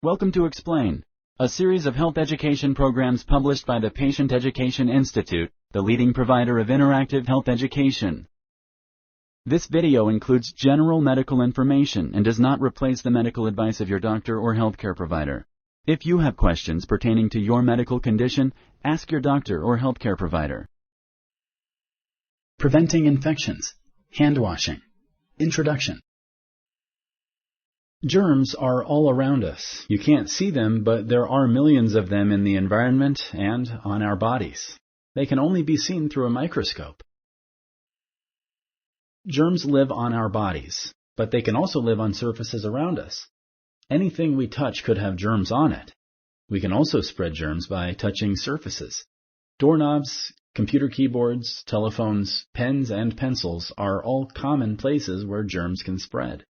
Welcome to Explain, a series of health education programs published by the Patient Education Institute, the leading provider of interactive health education. This video includes general medical information and does not replace the medical advice of your doctor or healthcare provider. If you have questions pertaining to your medical condition, ask your doctor or healthcare provider. Preventing infections. Hand washing. Introduction. Germs are all around us. You can't see them, but there are millions of them in the environment and on our bodies. They can only be seen through a microscope. Germs live on our bodies, but they can also live on surfaces around us. Anything we touch could have germs on it. We can also spread germs by touching surfaces. Doorknobs, computer keyboards, telephones, pens, and pencils are all common places where germs can spread.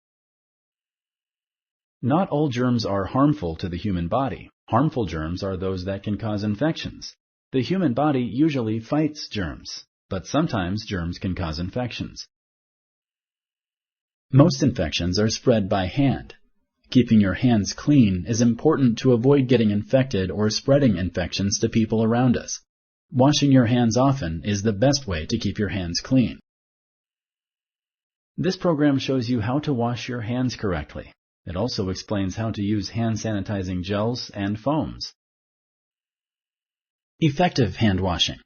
Not all germs are harmful to the human body. Harmful germs are those that can cause infections. The human body usually fights germs, but sometimes germs can cause infections. Most infections are spread by hand. Keeping your hands clean is important to avoid getting infected or spreading infections to people around us. Washing your hands often is the best way to keep your hands clean. This program shows you how to wash your hands correctly. It also explains how to use hand sanitizing gels and foams. Effective hand washing.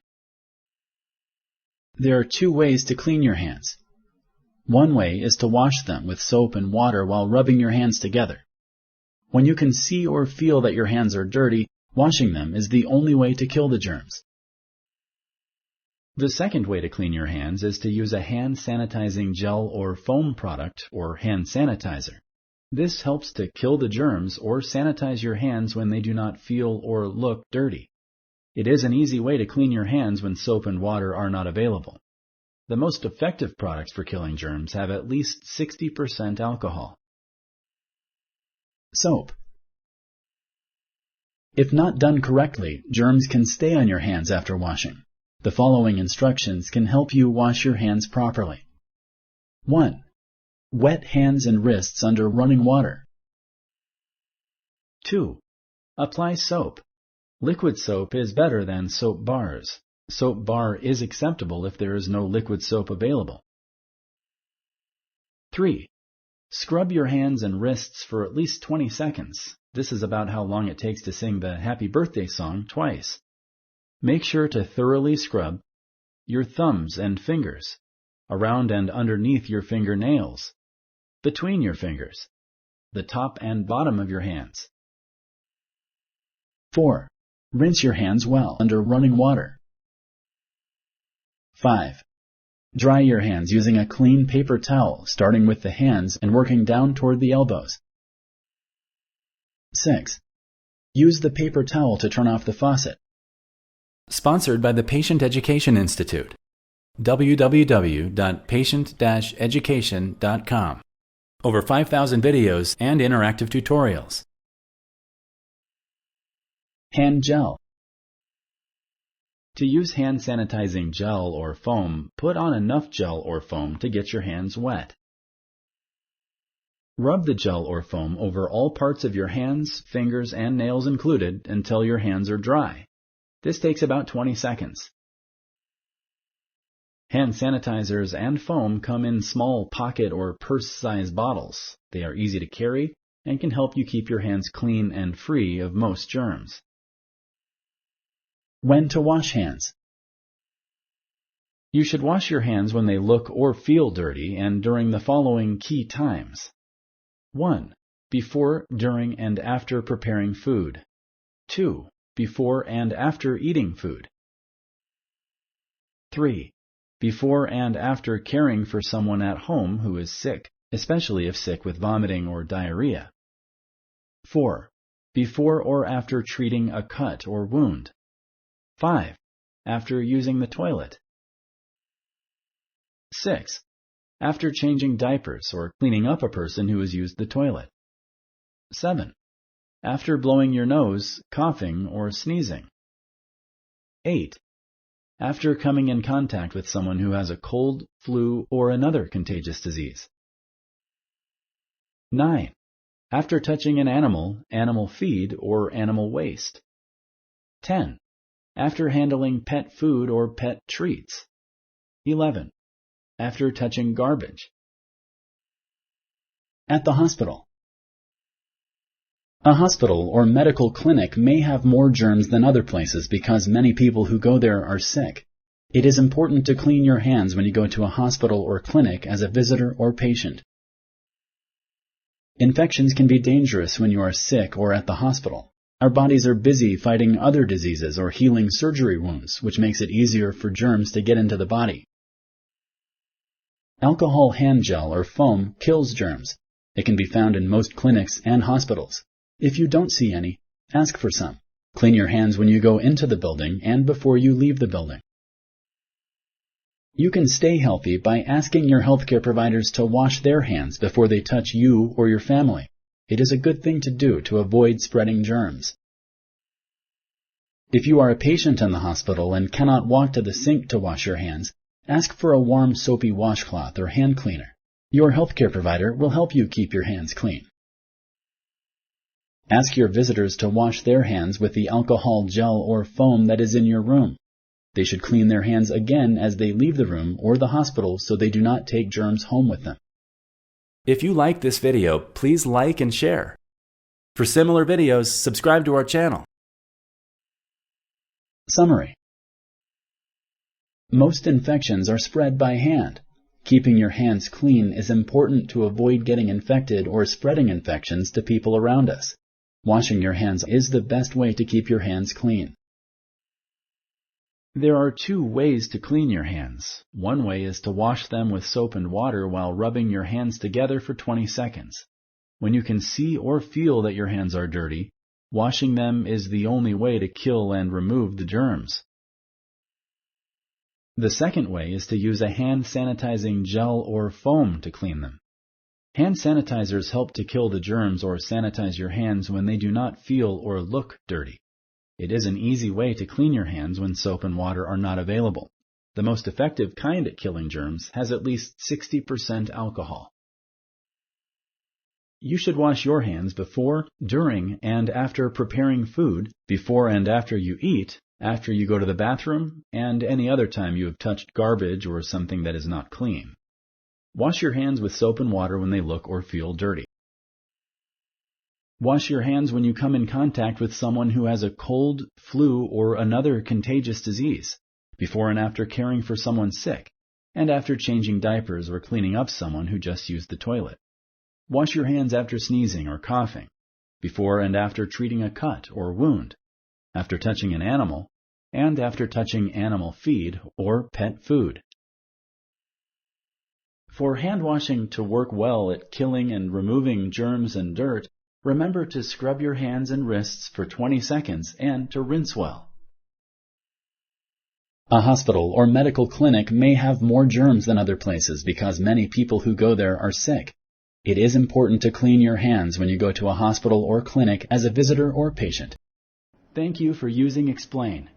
There are two ways to clean your hands. One way is to wash them with soap and water while rubbing your hands together. When you can see or feel that your hands are dirty, washing them is the only way to kill the germs. The second way to clean your hands is to use a hand sanitizing gel or foam product or hand sanitizer. This helps to kill the germs or sanitize your hands when they do not feel or look dirty. It is an easy way to clean your hands when soap and water are not available. The most effective products for killing germs have at least 60% alcohol. Soap. If not done correctly, germs can stay on your hands after washing. The following instructions can help you wash your hands properly. 1. Wet hands and wrists under running water. 2. Apply soap. Liquid soap is better than soap bars. Soap bar is acceptable if there is no liquid soap available. 3. Scrub your hands and wrists for at least 20 seconds. This is about how long it takes to sing the Happy Birthday song twice. Make sure to thoroughly scrub your thumbs and fingers, around and underneath your fingernails, between your fingers, the top and bottom of your hands. 4. Rinse your hands well under running water. 5. Dry your hands using a clean paper towel, starting with the hands and working down toward the elbows. 6. Use the paper towel to turn off the faucet. Sponsored by the Patient Education Institute. www.patient-education.com. Over 5,000 videos and interactive tutorials. Hand gel. To use hand sanitizing gel or foam, put on enough gel or foam to get your hands wet. Rub the gel or foam over all parts of your hands, fingers, and nails included until your hands are dry. This takes about 20 seconds. Hand sanitizers and foam come in small pocket or purse-sized bottles. They are easy to carry and can help you keep your hands clean and free of most germs. When to wash hands. You should wash your hands when they look or feel dirty and during the following key times. 1. Before, during, and after preparing food. 2. Before and after eating food. 3. Before and after caring for someone at home who is sick, especially if sick with vomiting or diarrhea. 4. Before or after treating a cut or wound. 5. After using the toilet. 6. After changing diapers or cleaning up a person who has used the toilet. 7. After blowing your nose, coughing, or sneezing. 8. after coming in contact with someone who has a cold, flu, or another contagious disease. 9. After touching an animal, animal feed, or animal waste. 10. After handling pet food or pet treats. 11. After touching garbage. At the hospital. A hospital or medical clinic may have more germs than other places because many people who go there are sick. It is important to clean your hands when you go to a hospital or clinic as a visitor or patient. Infections can be dangerous when you are sick or at the hospital. Our bodies are busy fighting other diseases or healing surgery wounds, which makes it easier for germs to get into the body. Alcohol hand gel or foam kills germs. It can be found in most clinics and hospitals. If you don't see any, ask for some. Clean your hands when you go into the building and before you leave the building. You can stay healthy by asking your healthcare providers to wash their hands before they touch you or your family. It is a good thing to do to avoid spreading germs. If you are a patient in the hospital and cannot walk to the sink to wash your hands, ask for a warm soapy washcloth or hand cleaner. Your healthcare provider will help you keep your hands clean. Ask your visitors to wash their hands with the alcohol gel or foam that is in your room. They should clean their hands again as they leave the room or the hospital so they do not take germs home with them. If you like this video, please like and share. For similar videos, subscribe to our channel. Summary. Most infections are spread by hand. Keeping your hands clean is important to avoid getting infected or spreading infections to people around us. Washing your hands is the best way to keep your hands clean. There are 2 ways to clean your hands. One way is to wash them with soap and water while rubbing your hands together for 20 seconds. When you can see or feel that your hands are dirty, washing them is the only way to kill and remove the germs. The second way is to use a hand sanitizing gel or foam to clean them. Hand sanitizers help to kill the germs or sanitize your hands when they do not feel or look dirty. It is an easy way to clean your hands when soap and water are not available. The most effective kind at killing germs has at least 60% alcohol. You should wash your hands before, during, and after preparing food, before and after you eat, after you go to the bathroom, and any other time you have touched garbage or something that is not clean. Wash your hands with soap and water when they look or feel dirty. Wash your hands when you come in contact with someone who has a cold, flu, or another contagious disease, before and after caring for someone sick, and after changing diapers or cleaning up someone who just used the toilet. Wash your hands after sneezing or coughing, before and after treating a cut or wound, after touching an animal, and after touching animal feed or pet food. For hand washing to work well at killing and removing germs and dirt, remember to scrub your hands and wrists for 20 seconds and to rinse well. A hospital or medical clinic may have more germs than other places because many people who go there are sick. It is important to clean your hands when you go to a hospital or clinic as a visitor or patient. Thank you for using Explain.